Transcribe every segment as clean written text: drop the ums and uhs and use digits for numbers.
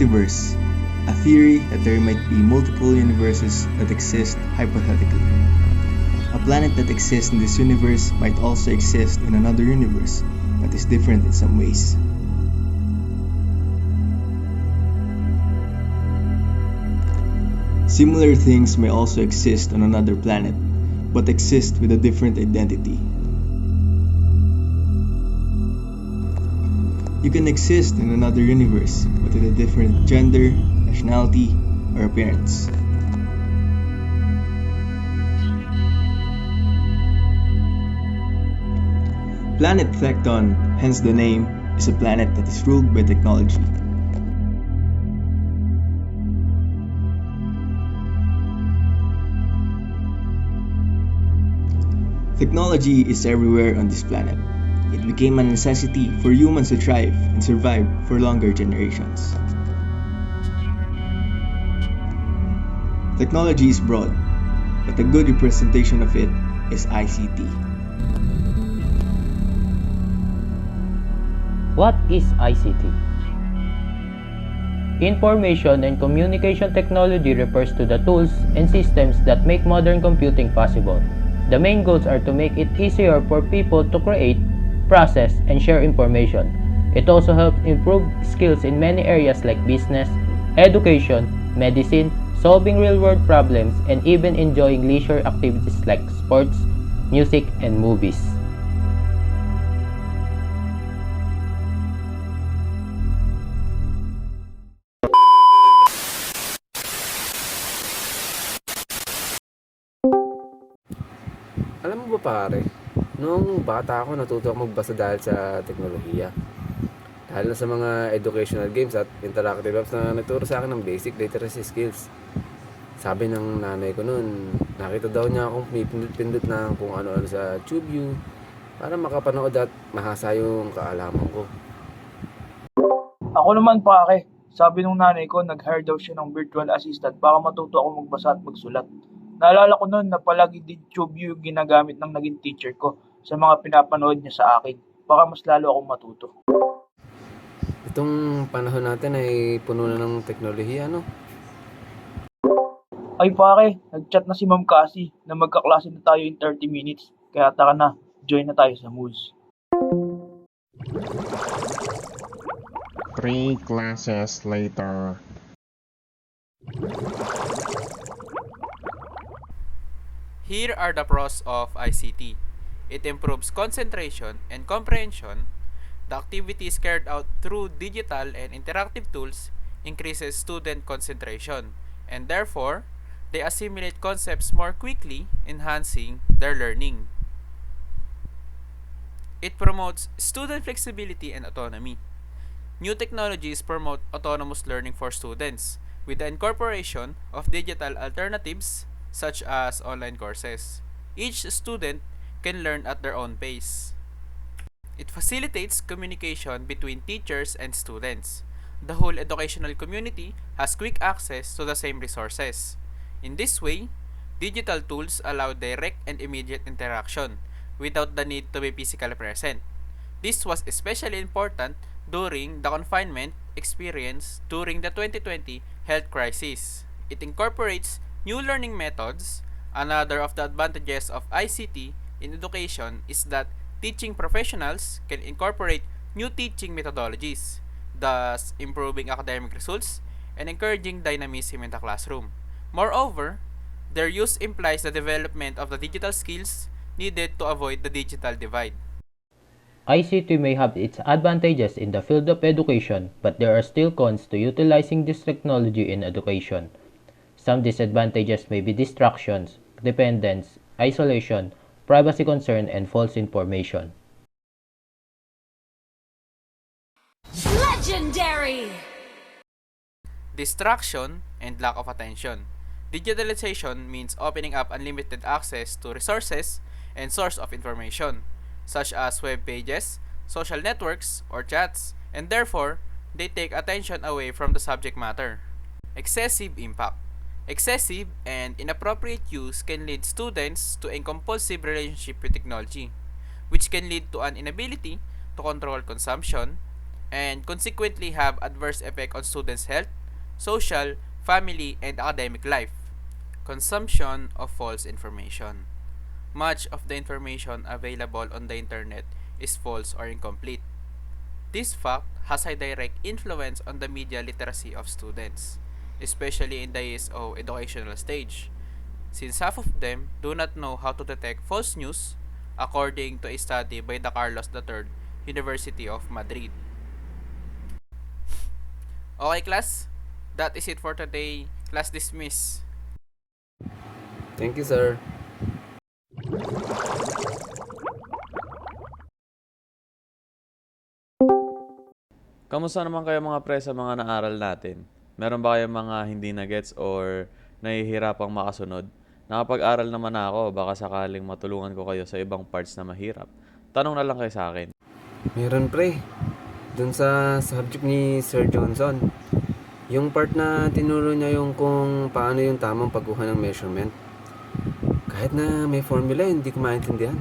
Universe, a theory that there might be multiple universes that exist hypothetically. A planet that exists in this universe might also exist in another universe that is different in some ways. Similar things may also exist on another planet, but exist with a different identity. You can exist in another universe, but with a different gender, nationality, or appearance. Planet Thecton, hence the name, is a planet that is ruled by technology. Technology is everywhere on this planet. It became a necessity for humans to thrive and survive for longer generations. Technology is broad, but a good representation of it is ICT. What is ICT? Information and communication technology refers to the tools and systems that make modern computing possible. The main goals are to make it easier for people to create, process, and share information. It also helps improve skills in many areas like business, education, medicine, solving real-world problems, and even enjoying leisure activities like sports, music, and movies. Alam mo ba pare, noong bata ako natuto ako magbasa dahil sa teknolohiya. Dahil na sa mga educational games at interactive apps na nagturo sa akin ng basic literacy skills. Sabi ng nanay ko noon, nakita daw niya akong pindot-pindot na kung ano-ano sa TubeView para makapanood at mahasa yung kaalaman ko. Ako naman pare, sabi nung nanay ko nag-hire daw siya ng virtual assistant para matuto ako magbasa at magsulat. Naalala ko noon na palagi din TubeView yung ginagamit ng naging teacher ko sa mga pinapanood niya sa akin para mas lalo akong matuto. Itong panahon natin ay puno na ng teknolohiya, no? Ay pare, nag-chat na si Ma'am Cassie na magkaklase na tayo in 30 minutes. Kaya tara na, join na tayo sa Moose. 3 classes later. Here are the pros of ICT. It improves concentration and comprehension. The activities carried out through digital and interactive tools increases student concentration, and therefore, they assimilate concepts more quickly, enhancing their learning. It promotes student flexibility and autonomy. New technologies promote autonomous learning for students with the incorporation of digital alternatives such as online courses. Each student can learn at their own pace. It facilitates communication between teachers and students. The whole educational community has quick access to the same resources. In this way, digital tools allow direct and immediate interaction without the need to be physically present. This was especially important during the confinement experience during the 2020 health crisis. It incorporates new learning methods. Another of the advantages of ICT in education is that teaching professionals can incorporate new teaching methodologies, thus improving academic results and encouraging dynamism in the classroom. Moreover, their use implies the development of the digital skills needed to avoid the digital divide. ICT may have its advantages in the field of education, but there are still cons to utilizing this technology in education. Some disadvantages may be distractions, dependence, isolation, privacy concern, and false information. Legendary! Distraction and lack of attention. Digitalization means opening up unlimited access to resources and source of information, such as web pages, social networks, or chats, and therefore, they take attention away from the subject matter. Excessive impact. Excessive and inappropriate use can lead students to a compulsive relationship with technology, which can lead to an inability to control consumption and consequently have adverse effect on students' health, social, family, and academic life. Consumption of false information. Much of the information available on the internet is false or incomplete. This fact has a direct influence on the media literacy of students, especially in the ESO educational stage, since half of them do not know how to detect false news, according to a study by the Carlos III University of Madrid. Okay, class? That is it for today. Class dismiss. Thank you, sir. Kamusta naman kayo mga pre sa mga naaral natin? Meron ba kayong mga hindi na-gets or nahihirapang makasunod? Nakapag-aral naman ako, baka sakaling matulungan ko kayo sa ibang parts na mahirap. Tanong na lang kayo sa akin. Meron pre. Dun sa subject ni Sir Johnson. Yung part na tinuro niya yung kung paano yung tamang pagkuha ng measurement. Kahit na may formula, hindi ko maintindihan.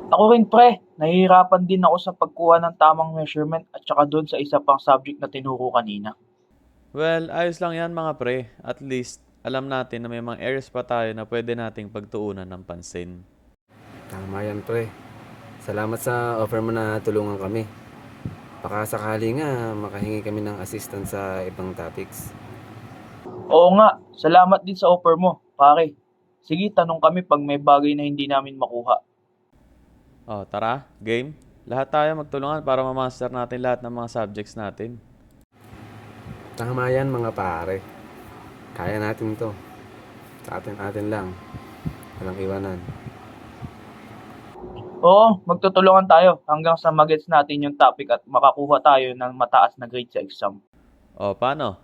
Ako rin pre, nahihirapan din ako sa pagkuha ng tamang measurement at saka doon sa isa pang subject na tinuro kanina. Well, ayos lang yan mga pre. At least, alam natin na may mga areas pa tayo na pwede nating pagtuunan ng pansin. Tama yan pre. Salamat sa offer mo na tulungan kami. Baka sakali nga makahingi kami ng assistance sa ibang topics. Oo nga, salamat din sa offer mo, pare. Sige, tanong kami pag may bagay na hindi namin makuha. Oh, tara, game. Lahat tayo magtulungan para ma-master natin lahat ng mga subjects natin. Tama yan mga pare. Kaya natin to. Sa atin lang. Walang iwanan. Oo, magtutulungan tayo hanggang sa magets natin yung topic at makakuha tayo ng mataas na grade sa exam. Oh, paano?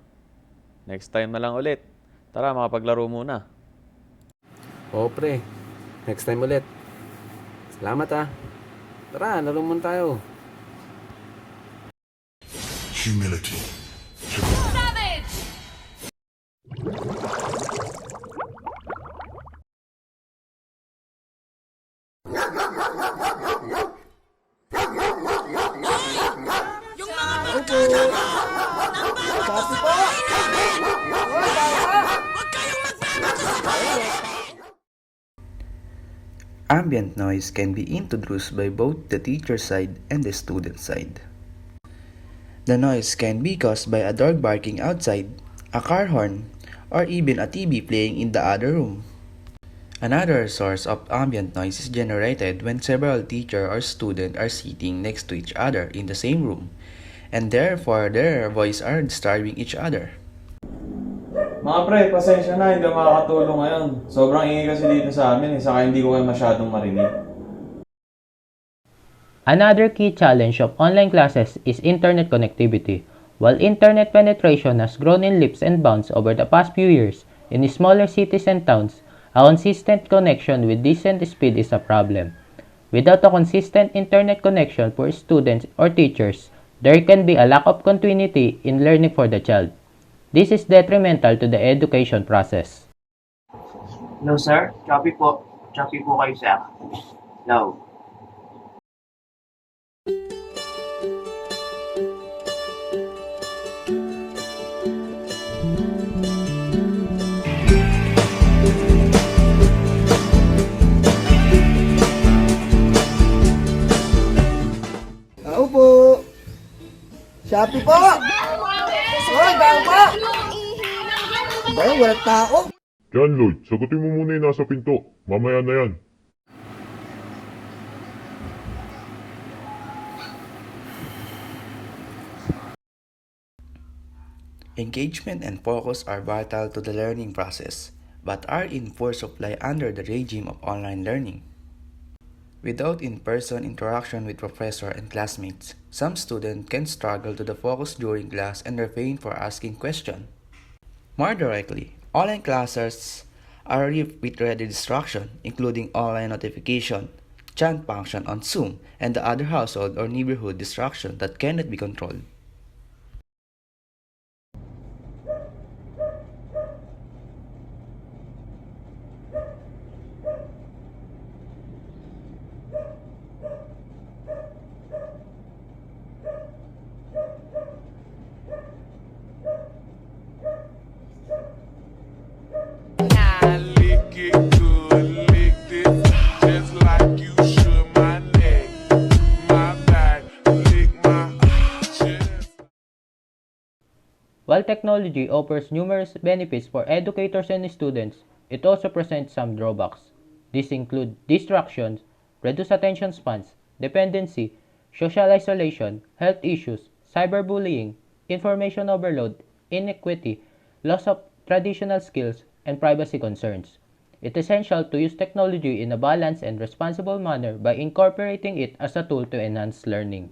Next time na lang ulit. Tara, makapaglaro muna. Oo pre. Next time ulit. Salamat ah. Tara, laro muna tayo. Humility. Ambient noise can be introduced by both the teacher side and the student side. The noise can be caused by a dog barking outside, a car horn, or even a TV playing in the other room. Another source of ambient noise is generated when several teacher or student are sitting next to each other in the same room, and therefore their voice are disturbing each other. Mga pre, pasensya na, hindi ako makakatulong ngayon. Sobrang ingay kasi dito sa amin, saka hindi ko kayo masyadong marinig. Another key challenge of online classes is internet connectivity. While internet penetration has grown in leaps and bounds over the past few years, in smaller cities and towns, a consistent connection with decent speed is a problem. Without a consistent internet connection for students or teachers, there can be a lack of continuity in learning for the child. This is detrimental to the education process. Hello sir, copy po. Copy po kayo sir. Hello. Tao po! Shopee po! Hoy, tao po! Ba, walang tao? Yan Lloyd, sagutin mo muna yung nasa pinto. Mamaya na yan. Engagement and focus are vital to the learning process, but are in poor supply under the regime of online learning. Without in-person interaction with professor and classmates, some students can struggle to focus during class and refrain for asking questions. More directly, online classes are rife with ready distraction, including online notification, chat function on Zoom, and the other household or neighborhood distraction that cannot be controlled. I lick it good, lick this just like you should my neck, my back, lick my chest. While technology offers numerous benefits for educators and students, it also presents some drawbacks. These include distractions, reduced attention spans, dependency, social isolation, health issues, cyberbullying, information overload, inequity, loss of traditional skills, and privacy concerns. It is essential to use technology in a balanced and responsible manner by incorporating it as a tool to enhance learning.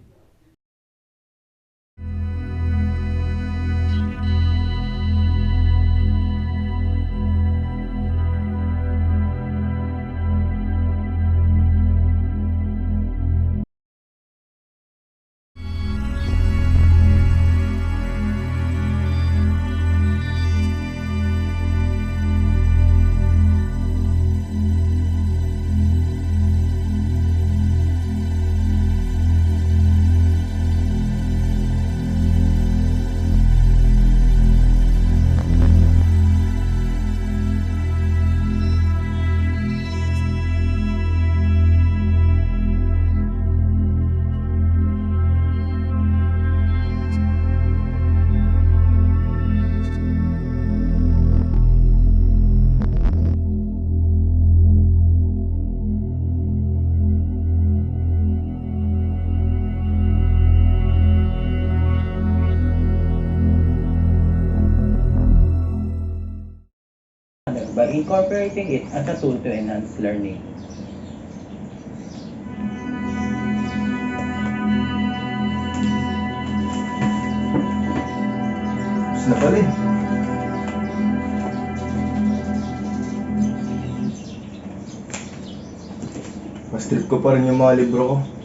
By incorporating it as a tool to enhance learning. Tapos na pala eh. Mas trip ko pa rin yung mga libro ko.